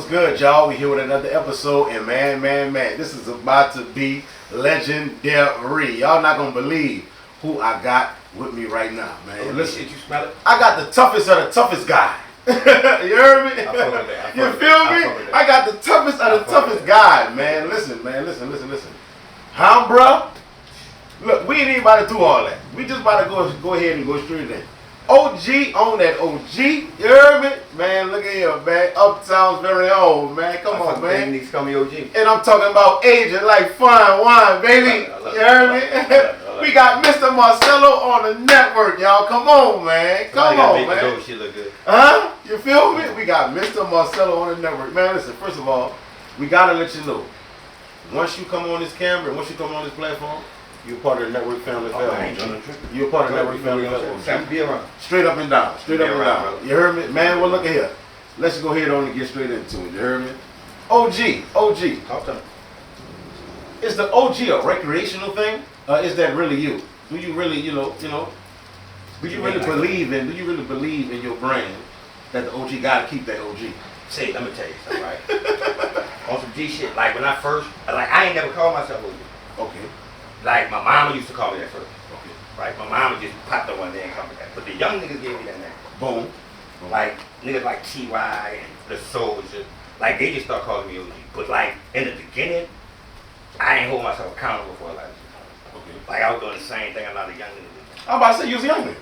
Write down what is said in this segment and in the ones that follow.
good, y'all? We here with another episode, and man, this is about to be legendary. Y'all not gonna believe who I got with me right now, man. Oh, listen, shit, you smell it? I got the toughest of the toughest guy. You heard me? You feel me? I got the toughest of the toughest guy, man. Listen. Huh, bruh? Look, we ain't even about to do all that. We just about to go ahead and go straight in. OG on that OG, you heard me? Man, look at here, man. Uptown's very own, man. Come on, man. Niggas call me OG. And I'm talking about aging like fine wine, baby. You heard me? We got Mr. Marcelo on the network, y'all. Come on, man. Come on, man. She look good. Huh? You feel me? We got Mr. Marcelo on the network. Man, listen, first of all, we got to let you know, once you come on this camera, once you come on this platform, you're part of the network family. You're part of the network family. Be around. Straight up and down. Straight up and down. Brother. You heard me? Man, well, look at here. Let's go ahead on and get straight into it. You heard me? OG. Talk to me. Is the OG a recreational thing? Or is that really you? Do you really, do you really believe in your brand that the OG gotta keep that OG? See, let me tell you something, right? On some G shit, like when I first, I ain't never called myself OG. Okay. Like my mama used to call me that first. Okay. Right? My mama just popped up one day and called me that. But the young niggas gave me that name. Boom. Like niggas like TY and the Soldier, like they just start calling me OG. But like in the beginning, I ain't hold myself accountable for a lot of shit. Okay. Like I was doing the same thing a lot of young niggas did. I'm about to say you was young man.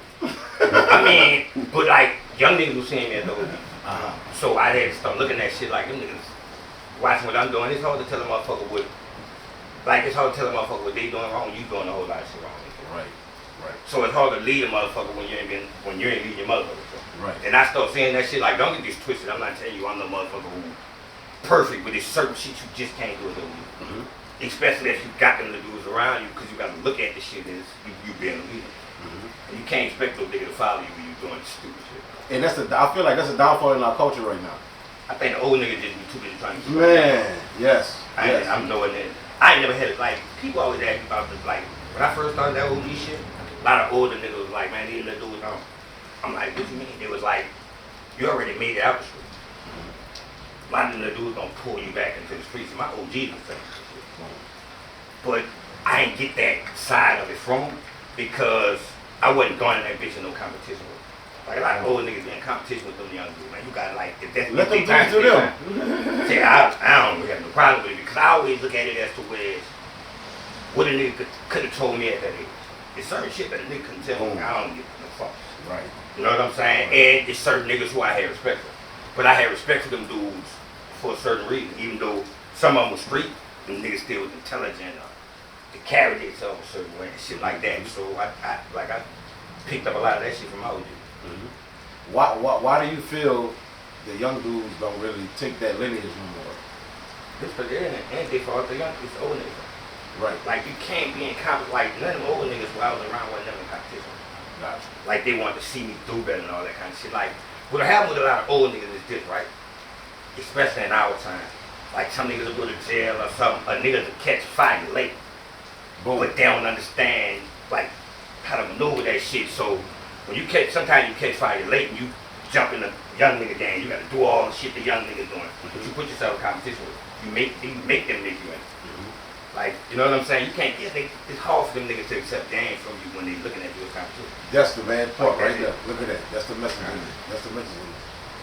I mean, but like young niggas was seeing me as the OG. Uh-huh. So I had to start looking at shit like them niggas watching what I'm doing. It's hard to tell a motherfucker what, like it's hard to tell a motherfucker what they doing wrong. You doing a whole lot of shit wrong. Right. So it's hard to lead a motherfucker when you ain't leading your motherfucker. Right. And I start saying that shit like, don't get this twisted. I'm not telling you I'm the motherfucker who perfect, but there's certain shit you just can't do it. Mm-hmm. Especially if you got them to do it around you, because you got to look at the shit as you being a leader. Mm-hmm. And you can't expect those niggas to follow you when you doing stupid shit. And I feel like that's a downfall in our culture right now. I think the old niggas just be too busy trying to keep Man, yes. I'm knowing that. I ain't never had it. Like, people always ask me about this. Like, when I first started that OG shit, a lot of older niggas was like, man, these little dudes, I'm like, what you mean? It was like, you already made it out the street. A lot of them little dudes gonna pull you back into the streets. My OG was saying shit. But I ain't get that side of it from them because I wasn't going in that bitch in no competition with them. Like a lot of old niggas be in competition with them young dudes, man. You gotta like, if that's let them do it to them. See, I don't really have no problem with it because I always look at it as to where what a nigga could have told me at that age. It's certain shit that a nigga couldn't tell me. I don't give no fuck. Right. You know what I'm saying? And it's certain niggas who I had respect for. But I had respect for them dudes for a certain reason. Even though some of them were street, them niggas still was intelligent. They carried themselves a certain way and shit like that. So I picked up a lot of that shit from my OG. Mm-hmm. Why do you feel the young dudes don't really take that lineage no more? It's because and they fault the young, it's the old niggas. Right. Like you can't be in competition. Like none of them old niggas while I was around were never in competition. Gotcha. Like they wanted to see me do better and all that kind of shit. Like what happened with a lot of old niggas is this, right? Especially in our time. Like some niggas will go to jail or something. A nigga to catch fire late. Boom. But they don't understand like how to maneuver that shit. So when sometimes you catch fire late and you jump in a young nigga game, you gotta do all the shit the young niggas doing. But you put yourself in competition with. You make them make you in. Like, you know what I'm saying? You can't get it's hard for them niggas to accept game from you when they looking at you as competition. That's the bad part right there. Look at that. That's the message in it. That's the message in it.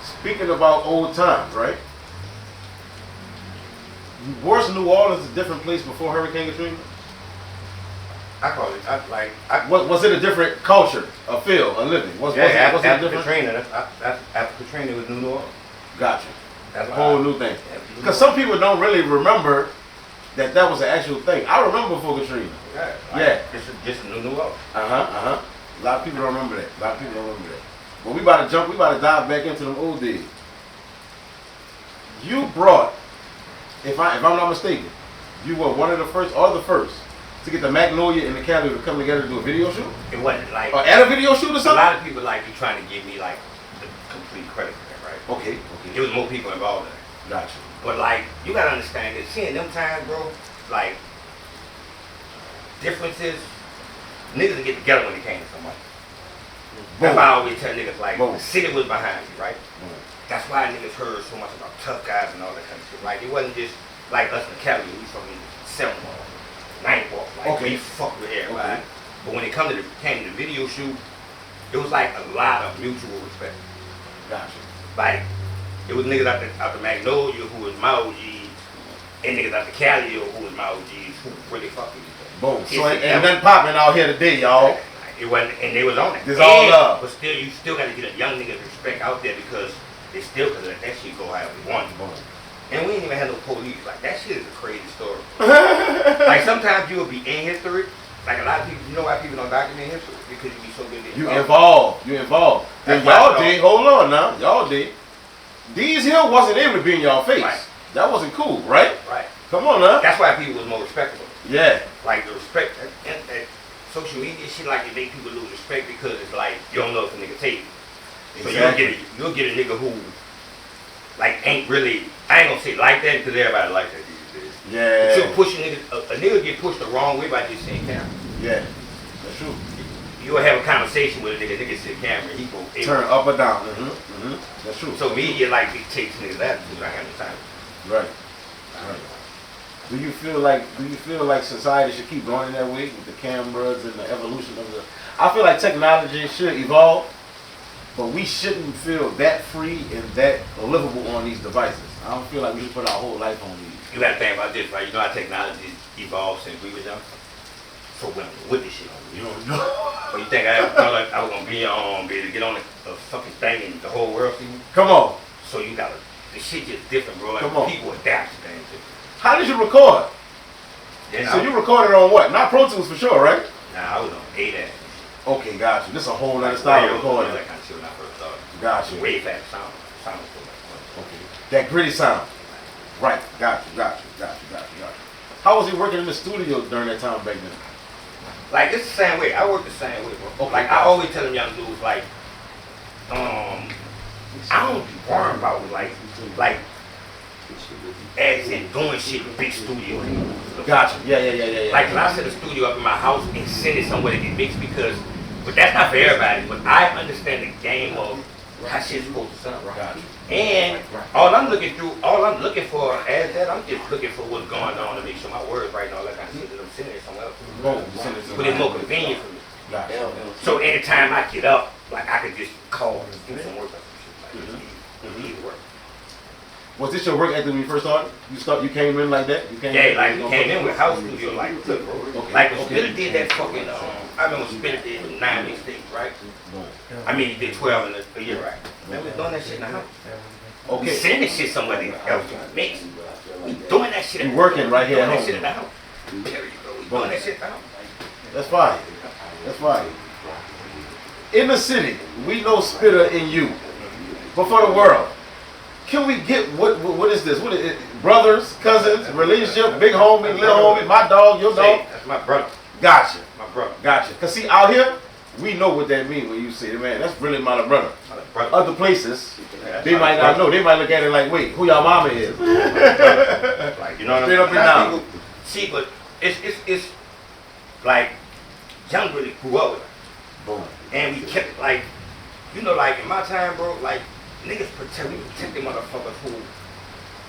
Speaking about old times, right? Was New Orleans a different place before Hurricane Katrina? I call it, Was it a different culture, a feel, a living? Was it after different? Katrina, after Katrina it was New Orleans. Gotcha. That's a whole new thing. Because some people don't really remember that was an actual thing. I remember before Katrina. Yeah. It's just New Orleans. A lot of people don't remember that. But we about to dive back into them old days. You brought, if I'm not mistaken, you were one of the first or the first to get the Magnolia and the Cali to come together to do a video shoot? It wasn't like or at a video shoot or something? A lot of people like be trying to give me like the complete credit for that, right? Okay. There was more people involved in it. Gotcha. But like, you gotta understand that seeing them times, bro, like differences, niggas would get together when it came to somebody. That's why I always tell niggas like the city was behind you, right? that's why niggas heard so much about tough guys and all that kind of shit. Like, it wasn't just like us in Cali, we fucking 7 ball, 9 ball. Like, we fucked with everybody. Okay. But when it came to the video shoot, it was like a lot of mutual respect. Gotcha. Like, it was niggas out the Magnolia who was my OGs, and niggas out the Cali who was my OGs who really fucked with each other. Boom. So ain't nothing popping out here today, y'all. It wasn't, and they was on it. It's all love. But still, you still got to get a young nigga respect out there because they still could let that shit go however they want. And we ain't even had no police. Like, that shit is a crazy story. Like, sometimes you'll be in history. Like, a lot of people, you know why people don't document history? Because you be so good at You involved. Then y'all did. Hold on now. Y'all did. These here wasn't able to be in y'all face. Right. That wasn't cool, right? Right. Come on now. That's why people was more respectable. Yeah. Like, the respect, and social media shit, like, it make people lose respect because it's like, you don't know if a nigga take it. So you'll get a nigga who, like, ain't really, I ain't gonna say like that because everybody like that these days. Yeah. But you'll push a nigga get pushed the wrong way by just saying camera. Yeah. That's true. You'll have a conversation with a nigga see the camera, he go turn up or down. That's true. So media like dictates niggas attitude. I have no time. Right. Do you feel like society should keep going in that way with the cameras and the evolution of the? I feel like technology should evolve, but we shouldn't feel that free and that livable on these devices. I don't feel like we should put our whole life on these. You gotta think about this, right? You know how technology evolved since we were young? So when with this shit on you don't know. But you think I was gonna be able to get on a fucking thing and the whole world see me? Come on. So you gotta, the shit just different, bro. Like, come on. People adapt to things. How did you record? Yeah, so you recorded on what? Not Pro Tools for sure, right? Nah, I was on 8-ass. Okay, got you. This is a whole other style of recording. That kind of shit when I first started. Got you. Way fast sound was so much. Okay. That gritty sound. Right. Got you. How was he working in the studio during that time back then? Like, it's the same way. I work the same way, bro. Okay, like, I always tell them young dudes, like, I don't be worrying about, like, as in doing shit in big studio. Gotcha. Yeah. Like, when I set a studio up in my house and send it somewhere to get mixed because, but that's not for everybody, but I understand the game of how shit's supposed to sound. Gotcha. And all I'm looking for as that, I'm just looking for what's going on to make sure my words right and all that kind of shit that I'm sending it somewhere else. But it's more convenient for me. Gotcha. So anytime I get up, like I could just call and do some work or some shit. Like, it's easy work. Was this your work ethic when you first started? You came in like that? You came in with house studio like like when Spitter did that fucking I remember when Spitter did 9 mixtapes, right? I mean he did 12 in a year, right? Man, we was doing that shit in the house. Okay. We sending shit somebody else to mix. We doing that shit. You working right here at home. That shit in the house. Period, bro. We doing that shit in the house. That's fine. In the city, we know Spitter in you. But for the world, can we get what is this? What is it? Brothers, cousins, relationship, big homie, little homie, my dog, your dog? That's my brother. Gotcha. My brother. Gotcha. Cause see out here, we know what that means when you say, man, that's really my brother. Other places, they might not know. They might look at it like, wait, who y'all mama is? Like, you know what I'm saying? Straight up and down. See, but it's like young really grew up with us. Boom. And we kept like, you know, like in my time, bro, like niggas protect them motherfuckers who,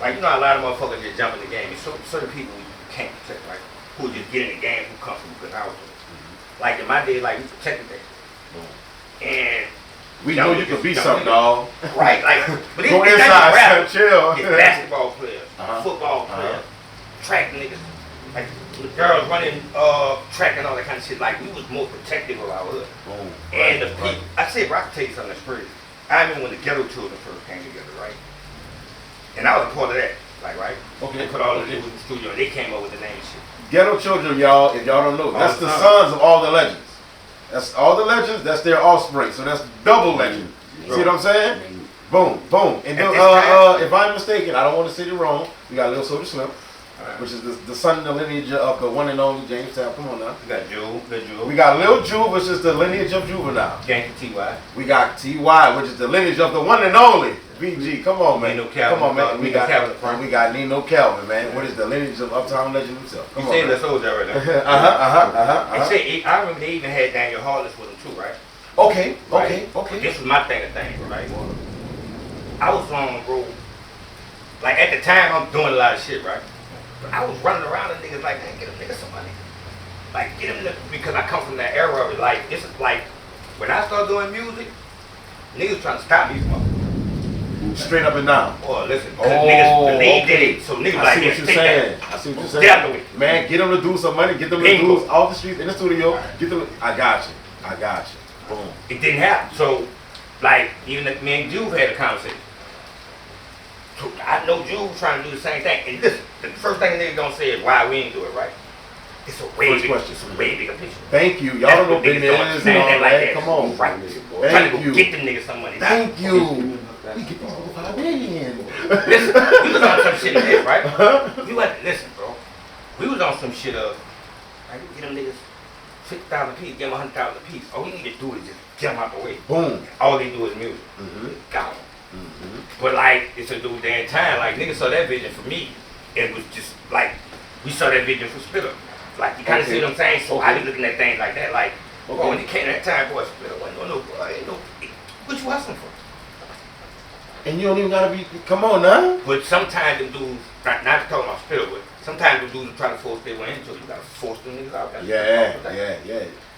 like, you know, a lot of motherfuckers just jump in the game. And certain people we can't protect, right? Who just get in the game who come from good households. Like in my day, like we protected that. And we know you can be something, dog. Right, like, but go inside, chill. It's basketball players, football players, track niggas, like the girls running track and all that kind of shit. Like we was more protective of our hood. And the people, I say, bro, I can tell you something that's crazy. I remember when the Ghetto Children first came together, right? And I was a part of that, like, right? Okay. They put all the niggas in the studio and they came up with the name and shit. Ghetto Children, y'all, if y'all don't know, that's the sons of all the legends. That's all the legends, that's their offspring. So that's double legend. See what I'm saying? Boom, boom. And then, if I'm mistaken, I don't want to say it wrong, we got Lil Soulja Slim, which is the son of the lineage of the one and only James Town. Come on now. We got Juve. We got Lil Juve, which is the lineage of Juvenile. Gangsta T.Y. We got T.Y., which is the lineage of the one and only BG. Come on, man. Nino Calvin. Come on, man. We got Nino Calvin, man. What is the lineage of Uptown Legend himself? Come on, saying the soldier right now. I remember they even had Daniel Hollis with them too, right? Okay. This was my thing of things, right? I was on, bro. Like at the time, I'm doing a lot of shit, right? But I was running around and niggas like, man, get a nigga some money. Like get him because I come from that era of it. Like it's like when I started doing music, niggas trying to stop me from. Straight up and down. Oh, listen, niggas believed in it, so niggas I see what you're saying. I see what you're saying. Man, get them to do some money, get them to do off the streets, in the studio, get them. I got you. Boom. It didn't happen. So, like, even me and Juve had a conversation. So I know Juve was trying to do the same thing. And listen, the first thing a nigga gonna say is why we ain't do it, right? It's a way bigger picture. Thank you. Y'all don't know business and all that. Come on. Right. Thank you. Get them niggas some money. Thank you. We get these over $5 million. Listen, we was on some shit of this, right? You had to listen, bro. We was on some shit of, like, get them niggas 50,000 a piece, get them 100,000 a piece. All we need to do is just get them out the way. Boom. All they do is music. Got them. But like, it's a dude damn time. Like, niggas saw that vision for me. It was just like, we saw that vision for Spitter. Like, you kind of see what I'm saying? So I be looking at things like that. Like, bro, when it came that time, boy, Spitter wasn't no, what you hustling for? And you don't even gotta be, come on now. But sometimes the dudes, not talking about Spitter, but sometimes the dudes try to force their way into it. You gotta force them niggas out. Yeah.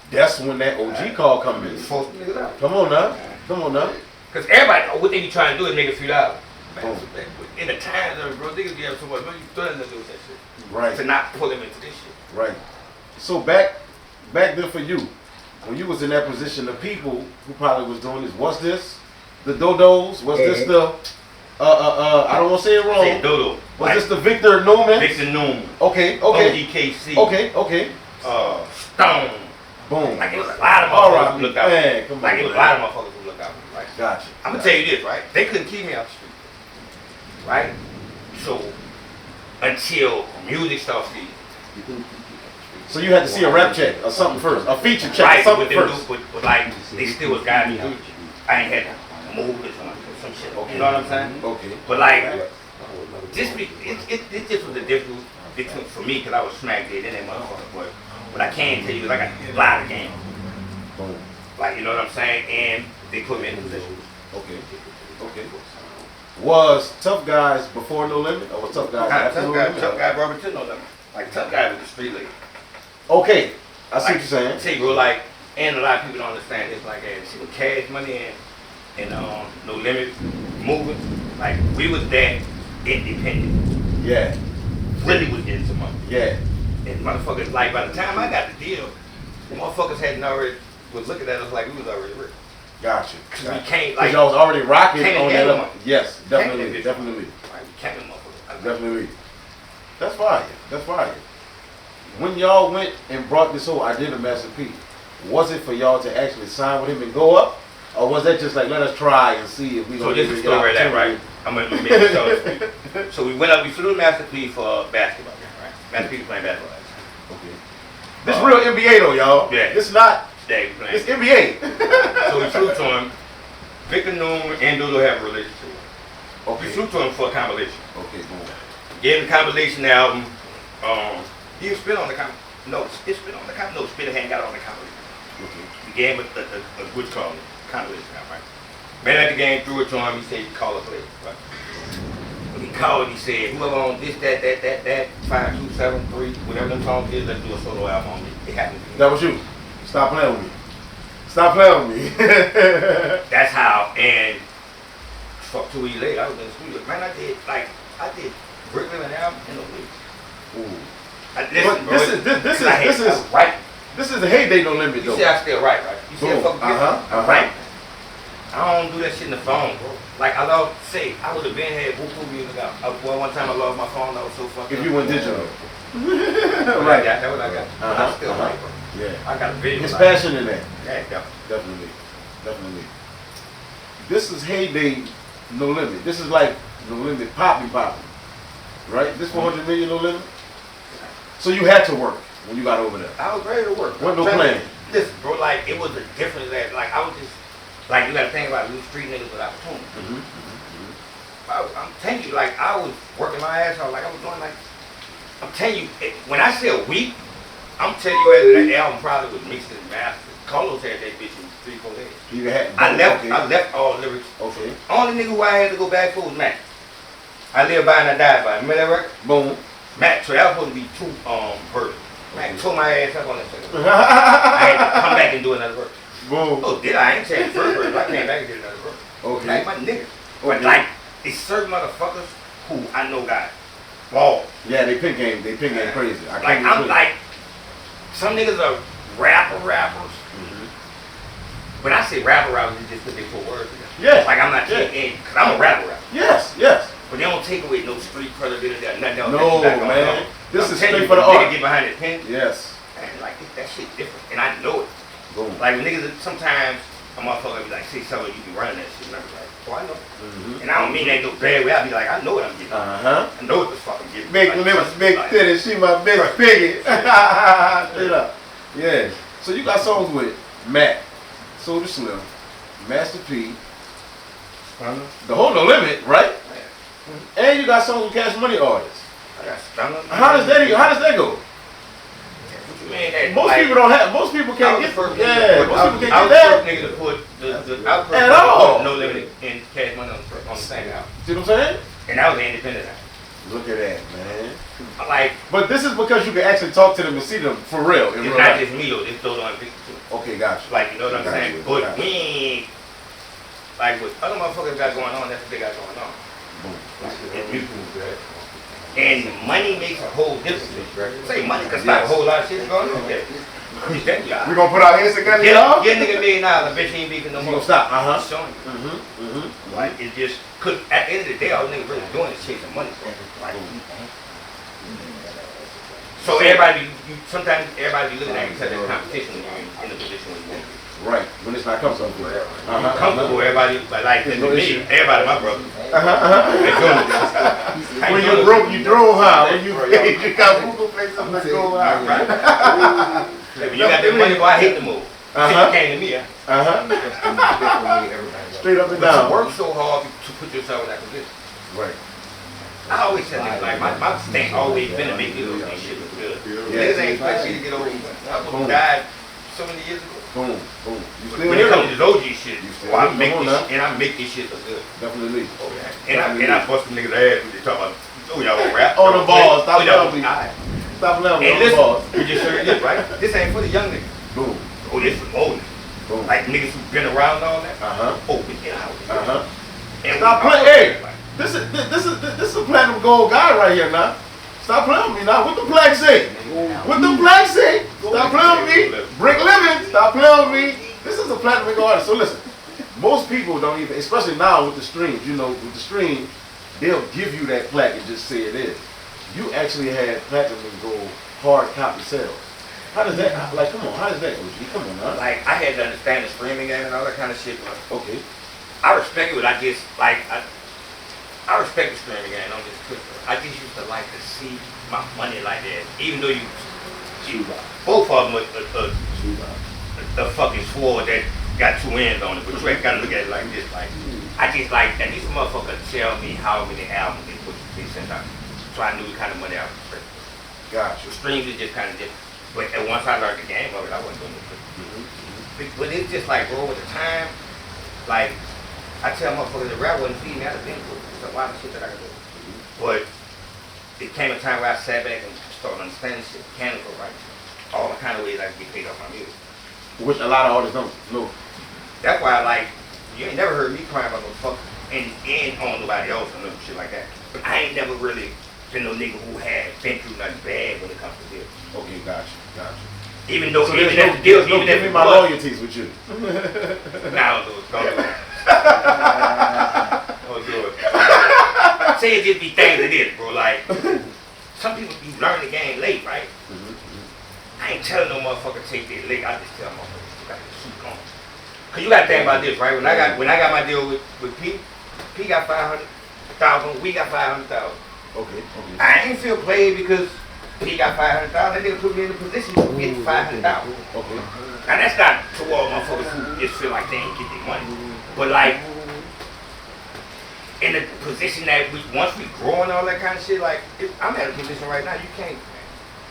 That's when that OG call comes in. Force them niggas out. Come on now. Because everybody, what they be trying to do is make a few dollars. In the times of bro, niggas be having so much money, you threaten to do that shit. Right. To not pull them into this shit. Right. So back then for you, when you was in that position, the people who probably was doing this, what's this? The Dodos? Was this the I don't want to say it wrong. Say Dodo. Was this the Victor Newman? Victor Newman. Okay. ODKC. Okay. Stone. Boom. Like it was a lot of motherfuckers who looked out. Man, come on. Like it was a lot of motherfuckers who looked out. Like, gotcha. I'm gonna tell you this, right? They couldn't keep me out the street. Right? So until music started feeding. So you had to see a rap check or something first, a feature check right, or something first. But like they still was guiding me through. I ain't had to move or some shit. You know what I'm saying? Okay. But like, it just was the difference between for me because I was smack dead in that motherfucker. But what I can tell you is I got a lot of game. Like, you know what I'm saying? And they put me in the position. Okay. Was Tough Guys before No Limit or was Tough Guys after No Limit? Tough Guy brought me to No Limit. Like Tough Guy was the street leader. Okay, I see what you're saying. See, bro, like, and a lot of people don't understand this. Like, see, with Cash Money and No Limit moving, like, we was that independent. Yeah. Really was getting some money. Yeah. And motherfuckers, like, by the time I got the deal, motherfuckers hadn't already was looking at us like we was already rich. Gotcha. Cause we can't like. Cause y'all was already rocking on that. Money. Yes, definitely. Like, we can't motherfuckers. Definitely. That's fire. When y'all went and brought this whole idea to Master P, was it for y'all to actually sign with him and go up? Or was that just like, let us try and see if we gonna get the story that right? I'm gonna make it so. So we went up, we flew to Master P for basketball game, right? Master P was playing basketball. Okay. This real NBA though, y'all. Yeah. This not. Yeah, it's NBA. So we flew to him. Victor Newman and Dodo have a relationship. Okay. We flew to him for a compilation. Okay, boom. Gave him the compilation album. He was spit on the compilation. No, spit on the compilation. No, Spitter hadn't got on the compilation. Okay. We gave him a good call, compilation album, right? Man at the game, threw it to him. He said, call us later, right? When he called, he said, whoever on this, that, 5, 2, 7, 3, whatever them songs is, let's do a solo album on it. It happened to me. That was you. Stop playing with me. Stop playing with me. That's how, and fuck 2 weeks later, I was in the studio. Man, I did Brooklyn and album in a week. Ooh. This is the heyday No Limit though. You see I still write, right? You see I fucking right? I don't do that shit in the phone, bro. Like I would have been had whoop music out. One time I lost my phone, I was so fucking. If you went digital. Right. That's what I got. But I still write, bro. Yeah. I got a video. His passion in that. Yeah, Definitely. This is heyday No Limit. This is like No Limit poppy. Right? This 400 million No Limit? So you had to work when you got over there. I was ready to work. What no plan? Listen, bro, like it was a difference that like I was just like you gotta think about we street niggas with opportunity. I'm telling you, like I was working my ass off, like I was doing like I'm telling you, when I say a week, I'm telling you that album probably was mixed and mastered Carlos had that bitch in 3-4 days. You had. I left all lyrics. Okay. Only nigga who I had to go back for was Mac. I live by and I die by. Remember that record? Boom. Mac. So that was supposed to be 2 verses. Mac tore my ass up on that second. I had to come back and do another verse. Boom. Oh, did I? ain't saying the first verse. I came back and did another verse. Okay. Like my nigga. But like, it's certain motherfuckers who I know got balls. Yeah, they pick game crazy. Like I'm like, some niggas are rappers. When I say rappers, it's just because they put words together. Yes. Like I'm not taking because I'm a rapper. Yes. But they don't take away no street credibility or nothing else. No, man. This is straight you, for the nigga art. get behind the pen. Yes. And like that shit different, and I know it. Boom. Like when niggas, sometimes a motherfucker be like, say something, you be running that shit, and I be like, oh, I know. Mm-hmm. And I don't mean that no bad way. I be like, I know what I'm getting. Uh-huh. I know what the fuck I'm getting. Big like, lips, big titties, she my best piggy. Straight up. Yeah. So you got songs with Mac, Soulja Slim, Master P, The Whole No Limit, right? Mm-hmm. And you got songs with Cash Money artists. I got Stunner. How does that go? Man, most like, people don't have. Most people can't get. Most people can't get get that. that. Nigga to put At all. No Limit and Cash Money on the same album. See what I'm saying? And that was an independent album. Look at that, man. Like, but this is because you can actually talk to them and see them for real. It's not just me though. It's those on people too. Okay, gotcha. Like, you know what I'm saying? But we ain't like what other motherfuckers got going on. That's what they got going on. And money makes a whole difference. Say money can stop a whole lot of shit going on. We gonna put our hands together, y'all? Get a nigga $1 million. I bet you ain't beefing no more. Stop. Showing you. Like it's just, cause at the end of the day, all niggas really doing is chasing money. Like, so everybody, sometimes everybody be looking at each other as competition when you're in the position where you want to be. Right, when it's not comfortable. Comfortable, everybody, but like me, everybody, my brother. When you're broke, you drove high. When you got Google places that go high. Right. When you got that money, boy, I hate the move. You came to me, Straight up and down. down. You work so hard to put yourself in that position. Right. I always tell niggas, like, my thing always been to make niggas and shit look good. Niggas ain't expect you to get over. I died so many years ago. Boom. When it comes to this OG shit, I make this shit, and I make this shit look good. Definitely. And I bust them niggas ass when they talk about, oh, y'all gonna rap. On the balls. Stop playing me. Stop playing me on the balls. We just heard this, right? This ain't for the young niggas. Boom. Oh, this is old niggas. Boom. Like niggas who've been around and all that. Oh, we get out. Stop playing. Hey, this is a platinum gold guy right here now. Stop playing with me now. What the black say? What the black say? Stop playing with me. Brick living. Stop playing with me. This is a platinum artist. So listen, most people don't even, especially now with the streams, you know, with the stream, they'll give you that plaque and just say it is. You actually had platinum and gold hard copy sales. How does that, like, come on, how does that, OG? Come on, huh? Like, I had to understand the streaming game and all that kind of shit, but okay. I respect it, but I just, like, I respect the streaming game, I'm just quick. I just used to like to see my money like that, even though you both of them were the fucking sword that got 2 ends on it, but you ain't gotta look at it like this, like, I just like, at least a motherfucker tell me how many albums they sent out, so I knew the kind of money I was expecting. Gotcha. The streams is just kind of different. But once I learned the game of it, I wasn't doing it. But it's just like, bro, with the time, like, I tell motherfuckers the rap wasn't feeding me out of things. It's a lot of shit that I could do. But it came a time where I sat back and started understanding shit, mechanical, right? All the kind of ways I could get paid off my music. Which a lot of artists don't know. That's why, like, you ain't never heard me crying about no fuck and on nobody else or no shit like that. But I ain't never really been no nigga who had been through nothing bad when it comes to this. Okay, gotcha. Even though, so even if the deal, even if my loyalties with you. Nah, don't do it. Say it just be things it is, bro. Like, some people you learn the game late, right? I ain't telling no motherfucker take their late. I just tell motherfuckers you gotta keep going. Cause you gotta think about this, right? When I got my deal with P got 500,000, we got 500,000. Okay. I ain't feel played because P got 500,000. That nigga put me in a position to get 500,000. Okay. Now that's not to all motherfuckers who just feel like they ain't get their money. But like, in the position that once we grow and all that kind of shit, like, I'm at a position right now, you can't,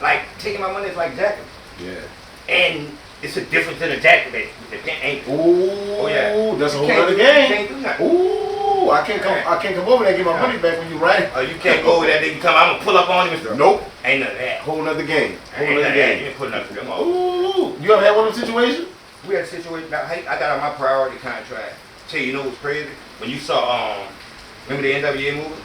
like, taking my money is like jacking. Yeah. And It's a difference in the jacket that ain't. Ooh, oh yeah, that's a whole other game. Can't do nothing. Ooh, I can't come over there and get my money back when you right. Oh, you can't go over there. They can come. I'm gonna pull up on him and stuff. Nope. Ain't none of that. Whole nother game. Whole Ain't nother game. You ain't putting nothing for them all. Ooh, you ever had one of them situations? We had a situation. Now, hey, I got on my priority contract. Tell you know what's crazy? When you saw remember the NWA movie?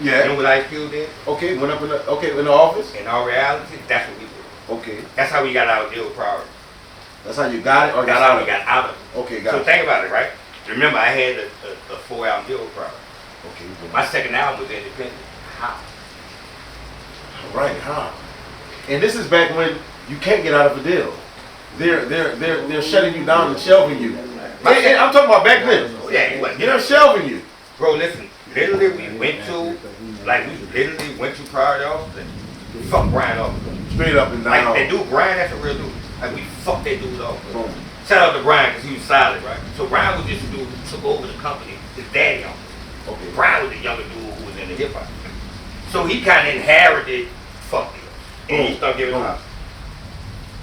Yeah. You know what Ice Cube did? Okay, went up in the office. In our reality, that's what we did. Okay. That's how we got out of deal with priority. That's how you got it, or that's got how out we got out of it. Okay, got so it. think about it, right? Remember, I had a 4-album deal with priority. Okay. My second album was independent. How? Right, how? And this is back when you can't get out of a deal. They're shutting you down and shelving you. Hey, I'm talking about back then. Oh, yeah, you wasn't. They're shelving you. Bro, listen. Literally, we went to priority office and fuck Brian off. Straight up and down. Like, that dude, Brian, that's a real dude. Like, we fucked that dude off. Boom. Shout out to Brian, because he was solid, right? So Brian was just a dude who took over the company. His daddy owned it. Okay. Brian was the younger dude who was in the hip-hop. So he kind of inherited fuck deals. And he started giving up.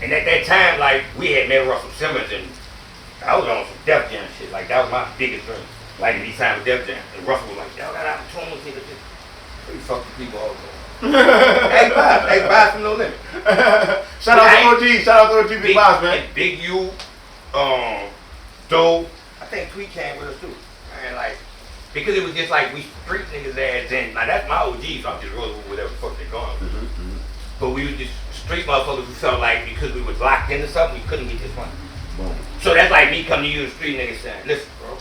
And at that time, like, we had met Russell Simmons, and I was on some Def Jam shit. Like, that was my biggest dream. Like, he signed with Def Jam. And Russell was like, y'all got opportunity to just... We fuck the people all the time. Hey, Boss from No Limit. Shout out to OG Big Boss, man. Big U, Doe. I think Tweet came with us too. And like, because it was just like we street niggas ass in. Now that's my OG, so I'm just rolling with whatever the fuck they're going. But we was just street motherfuckers who felt like because we was locked into something, we couldn't get this money. Boom. So that's like me coming to you, the street niggas saying, listen, bro,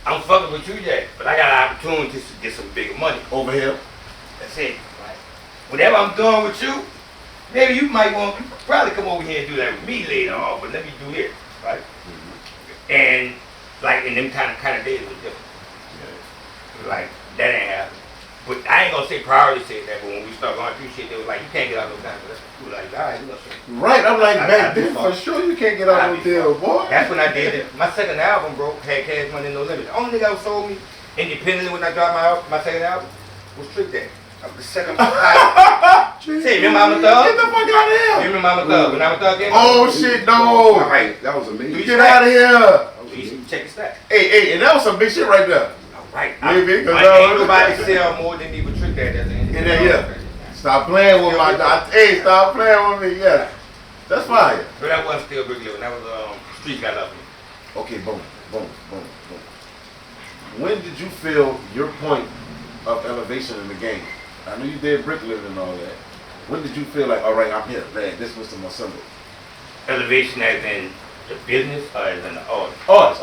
I'm fucking with you yet, but I got an opportunity to get some bigger money. Over here. That's it. Like, whenever I'm done with you, maybe you might want to probably come over here and do that with me later on, but let me do this, right? And like in them kind of days was different. Like that ain't happen. But I ain't gonna say priority said that, but when we start going through shit, they was like, you can't get out no time for that. We were like, all right, you know. Right, I'm like, back then for sure you can't get out no deal, boy. That's when I did it. My second album, bro, had Cash Money No Limit. The only thing that sold me independently when I dropped my second album was Trick Daddy. The second say, remember I'm a Thug? Get the fuck out of here! You remember I'm a Thug? When I'm a Thug came Oh shit, no! Alright, that was amazing. Get out of here! Check your stats. Hey, and that was some big shit right there. Alright. Maybe, ain't nobody sell more than me with Trick Daddy. And then, yeah. Stop playing with my hey, stop playing with me, yeah. That's fire. But that wasn't still Big Living. That was Streets Got Love Me. Okay, boom. When did you feel your point of elevation in the game? I know you did bricklaying and all that. When did you feel like, all right, I'm here, man, this was Marcelo? Elevation as in the business or as in the art? Artist.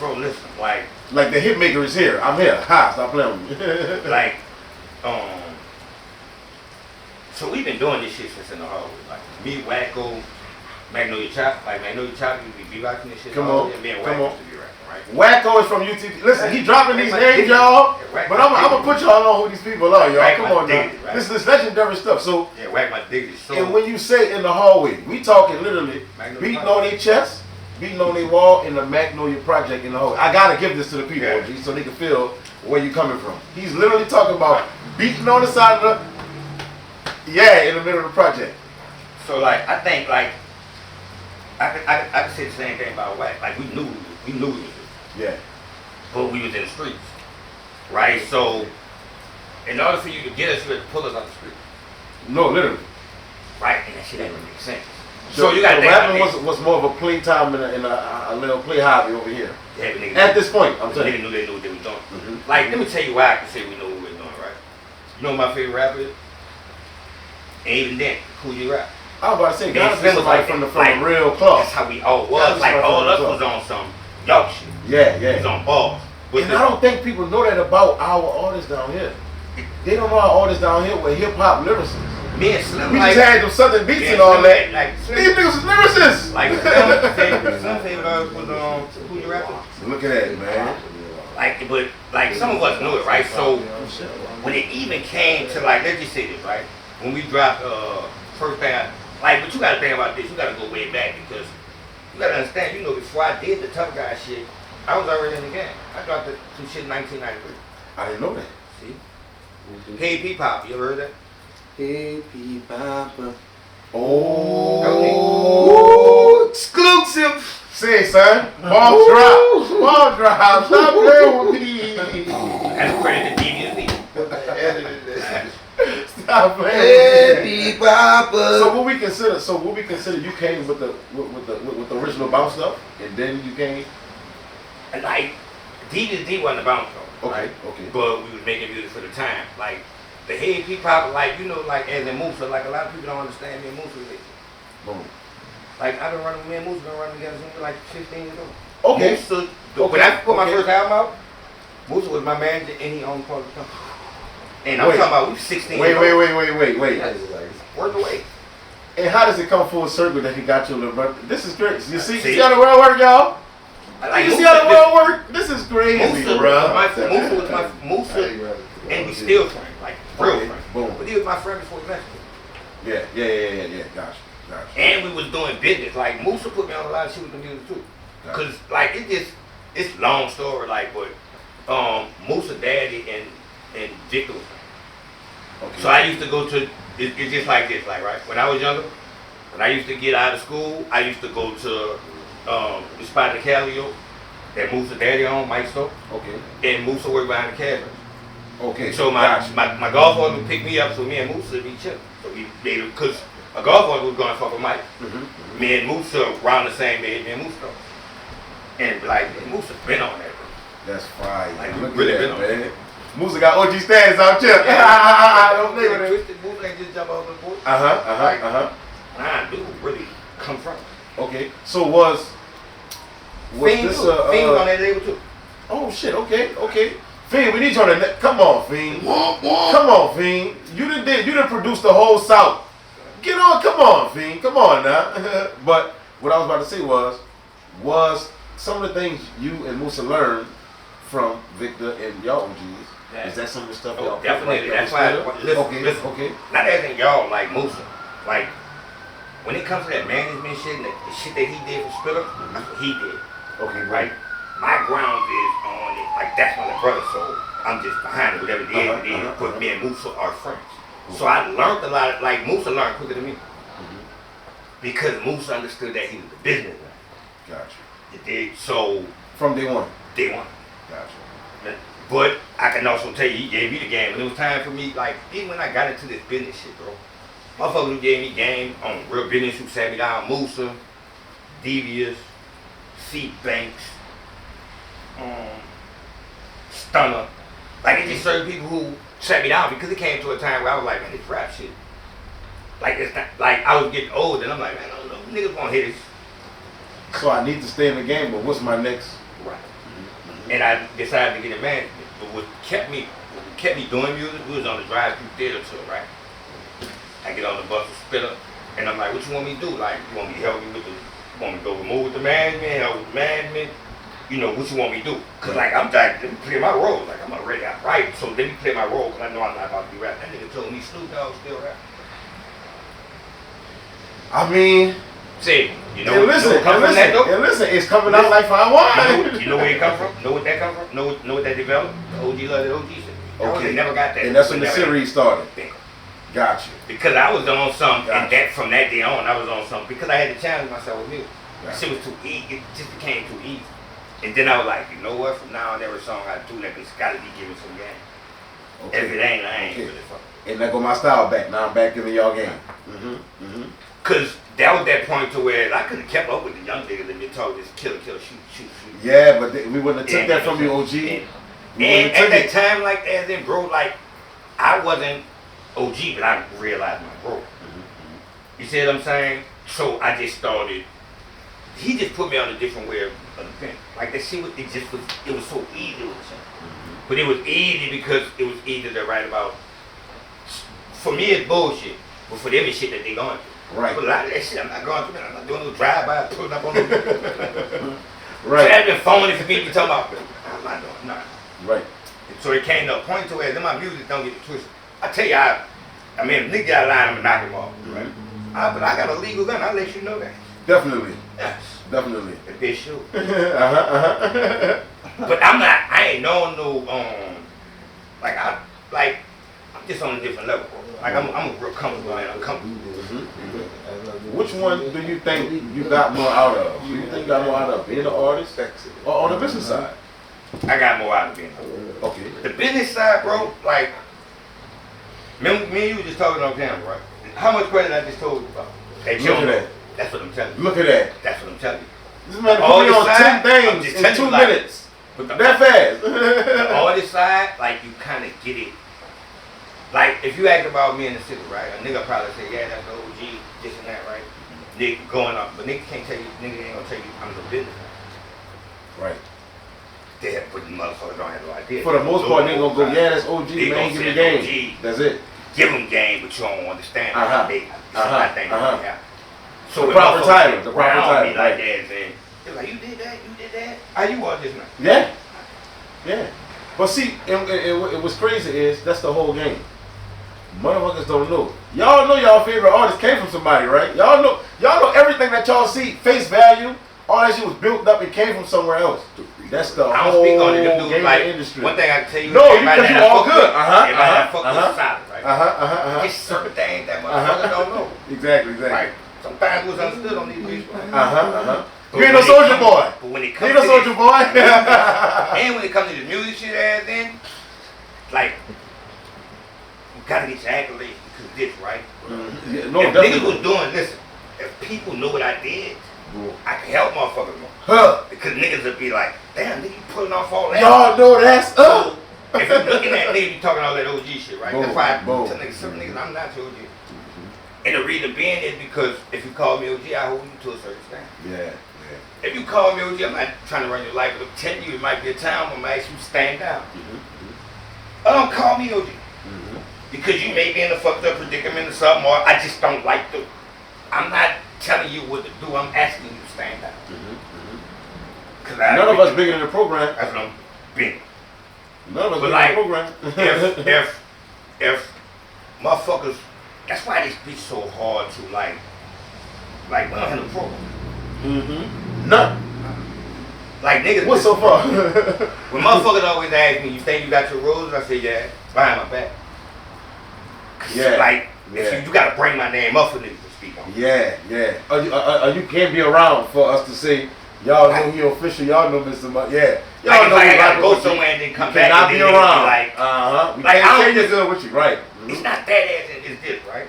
Bro, listen, like the hit maker is here. I'm here. Ha, stop playing with me. like, so we've been doing this shit since in the hallway. Like me, Wacko, Magnolia Chop, you be rocking this shit. Come on. And being Come Wacko on. to be rocking, right? Wacko is from UTP. Listen, he dropping these names, y'all. But I'm gonna put y'all on who these people are, y'all. Come on now. This is legendary stuff. So yeah, Whack My Diggity. So and when you say in the hallway, we talking literally beating on their chest, beating on their wall in the Magnolia Project in the hallway. I gotta give this to the people, OG, so they can feel where you coming from. He's literally talking about beating on the side of the in the middle of the project. So like I think like I could say the same thing about Whack. Like we knew we was Yeah. but we was in the streets. Right? So in order for you to get us, you had to pull us out the street. No, literally. Right? And that shit ain't gonna make sense. So you got to rapping was more of a playtime and a little play hobby over here. Yeah, at this point, I'm telling you. Niggas knew they knew what they was doing. Like, let me tell you why I can say we know what we're doing, right? You know what my favorite rapper is? And even then, who you rap? I was about to say, gotta be somebody from the real club. That's how we all was. Like, all of us was on some y'all shit. Yeah. We was on balls. And I don't think people know that about our artists down here. They don't know our artists down here with hip-hop lyricists. Me and Slim, we just had them southern beats and all that. Like, these niggas is lyricists. Like, Slim's favorite artist was Who You Rapping? Look at that, man. Like, but like some of us knew it, right? So when it even came to like, let's just say this, right? When we dropped first thing, but you gotta think about this. You gotta go way back because you gotta understand. You know, before I did the tough guy shit, I was already in the game. I dropped some shit in 1993. I didn't know that. See? Hey P Pop, you ever heard that? Hey P Papa. Oh, exclusive. Say, son, ball drop. Stop playing with me. That's credit to DVSD. Stop playing. So what we consider you came with the original bounce stuff, and then you came. Like DVSD wasn't a bounce though. Okay, right? okay. But we was making music for the time. Like the head hip hop, like like as in Musa, like a lot of people don't understand me and Musa. Boom. Like I've been running with me and Musa, been running together since we were like 15 years old. Okay. Musa, when I put my first album out, Musa was my manager and he owned part of the company. And I'm talking about we 16 Wait. That's worth the wait. And how does it come full circle that he got your little brother? This is great. You see how the world work, y'all? You see how the world work? This is crazy, bro. Musa, and we still friends, like real friends. Boom. But he was my friend before he left. Yeah. Gotcha. And we was doing business. Like Musa put me on a lot of shit with the music too. Cause like it's long story. Like, but Musa daddy and Victor was friends. Okay. So I used to go to. It's just like this. Like right when I was younger, when I used to get out of school, I used to go to the spot at Calio that Musa daddy owned, Mike Stowe. Okay. And Musa worked behind the cash register. Okay. So my golf would pick me up, so me and Musa would be chilling. So we made because a golf was going to fuck with Mike. Mm-hmm. Me and Musa around the same age, me and Musa. And like Musa been on that. That's fine. Like look really at been that, on man. Musa got OG status out here. Don't play with it. Musa ain't just jump over the board. Nah, dude, really come from. Okay, so was Fiend this Fiend was on that label too. Oh shit, okay. Fiend, we need you on the come on, Fiend. Come on, Fiend. You done produced the whole South. Get on, come on, Fiend. Come on now. But what I was about to say was some of the things you and Musa learned from Victor and y'all OGs. Is that some of the stuff y'all definitely. That's why listen. Not everything y'all like Musa. Like when it comes to that management shit and the shit that he did for Spitter, that's what he did. Okay, right. My ground is on it. Like that's my little brother, so I'm just behind it. Whatever it is, but me and Musa are friends. So I learned a lot. Like Musa learned quicker than me because Musa understood that he was a businessman. Gotcha. It did so from day one. Gotcha. But I can also tell you, he gave me the game. And it was time for me, like, even when I got into this business shit, bro. Motherfuckers who gave me game on real business who sat me down, Musa, Devious, C. Banks, Stunner. Like, it's just certain people who sat me down because it came to a time where I was like, man, this rap shit. Like, it's not, like, I was getting old and I'm like, man, I don't know, niggas won't hit this. So I need to stay in the game, but what's my next? Right. And I decided to get in management. But what kept me doing music, we was on the drive-through theater tour, right? I get on the bus with Spitter, and I'm like, what you want me to do? Like, you want me to help you with you want me to go remove with the management, help with the management? You know, what you want me to do? Cause like, I'm like, let me play my role. Like, I'm already out right, so let me play my role, cause I know I'm not about to be rapping. That nigga told me Snoop Dogg still rap. I mean, say, listen, it's coming out like fine wine. You know where it come from? Know what that come from? Know what that developed? The OG love the OG shit. Okay. They never got that. And that's when the series started. Gotcha. Because I was on something, and that from that day on, I was on something. Because I had to challenge myself with music. Gotcha. Shit was too easy. It just became too easy. And then I was like, you know what? From now on, every song I do, like, it's got to be giving some game. Okay. If it ain't, I ain't really fucking. And there go my style back. Now I'm back giving y'all game. Because that was that point to where I could have kept up with the young niggas and been told this kill, shoot. Yeah, but we wouldn't have took that from you, OG. And at that time, like, as in, bro, like, I wasn't OG, but I realized my growth. You see what I'm saying? So I just started. He just put me on a different way of the pen. Like that shit, it was so easy with him. But it was easy because it was easy to write about. For me, it's bullshit, but for them, it's shit that they going through. Right. But a lot of that shit, I'm not going through that. I'm not doing no drive-by, pulling up on no. Right. So that's been phony for me to be talking about. I'm not doing nothing. Right. So it came to a point to where then my music don't get it twisted. I tell you, I mean, if nigga got a line, I'm gonna knock him off. Right? But I got a legal gun. I'll let you know that. Definitely. Yes. Definitely. If they shoot. But I ain't knowing no, I'm just on a different level. Like I'm a real comfortable man. I'm comfortable. which one do you think you got more out of? Do you think you got more out of being an artist or on the business side? I got more out of being an artist. Okay. The business side, bro, like, me and you were just talking on camera, right? How much credit I just told you about? Hey, look at that. That's what I'm telling you. Look at that. That's what I'm telling you. This man put me on 10 things in 2 minutes. That fast. The artist side, like, you kind of get it. Like, if you ask about me in the city, right? A nigga probably say, yeah, that's the OG, this and that, right? Nigga going up, but nigga can't tell you, nigga ain't gonna tell you I'm the business. Right. They have, but the motherfuckers don't have no idea. For the most part, nigga gonna go, yeah, that's OG, man, give me game. That's it. Give them game, but you don't understand. So the proper title, the proper title. Like that, and they're like, you did that. How you want this now? Yeah. Yeah. But see, it what's crazy is that's the whole game. Motherfuckers don't know. Y'all know y'all favorite artist came from somebody, right? Y'all know everything that y'all see, face value, all that shit was built up and came from somewhere else. That's the whole game like, industry. One thing I can tell you, no, because you all good. Everybody fuck with solid, right? It's certain things that motherfuckers don't know. Exactly. Right. Sometimes what's understood on these weeks. You ain't no soldier boy. But when it comes to soldier boy. And when it comes to the music shit ass then, like, you gotta get your accolades because of this, right? Yeah, no, if niggas was doing, listen, if people knew what I did, I can help motherfuckers more. Because niggas would be like, damn, nigga, you putting off all that. Y'all know that's up. So, if you're looking at niggas, you talking all that OG shit, right? That's why I tell niggas, some niggas, I'm not your OG. And the reason being is because if you call me OG, I hold you to a certain standard. Yeah. If you call me OG, I'm not trying to run your life, but I'm telling you, it might be a time when I ask you to stand down. I don't call me OG. Because you may be in a fucked up predicament or something, or I just don't like to. I'm not telling you what to do, I'm asking you to stand down. None of us bigger than the program. That's what I'm being. None of us bigger than the program. if motherfuckers, that's why this be so hard to like we don't have no program. None. Like niggas. What's so far? When motherfuckers always ask me, you think you got your rules? I say, yeah, behind my back. Yeah. Like, if you gotta bring my name up for niggas to speak on. Yeah. You can't be around for us to say, y'all know he official, y'all know Mr. Yeah. Y'all like know I gotta go somewhere and then come back. Cannot be around. Like, we can't say this good with you, right? It's not that ass, it's this, right?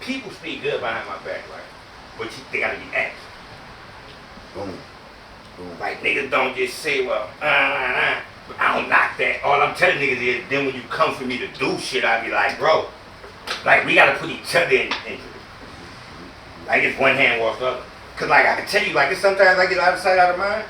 People speak good behind my back, right? But they gotta be asked. Boom. Like niggas don't just say, well, but I don't knock that. All I'm telling niggas is, then when you come for me to do shit, I be like, bro, like we gotta put each other in it. Like it's one hand wash the other. Cause like I can tell you, like it's sometimes I get out of sight, out of mind.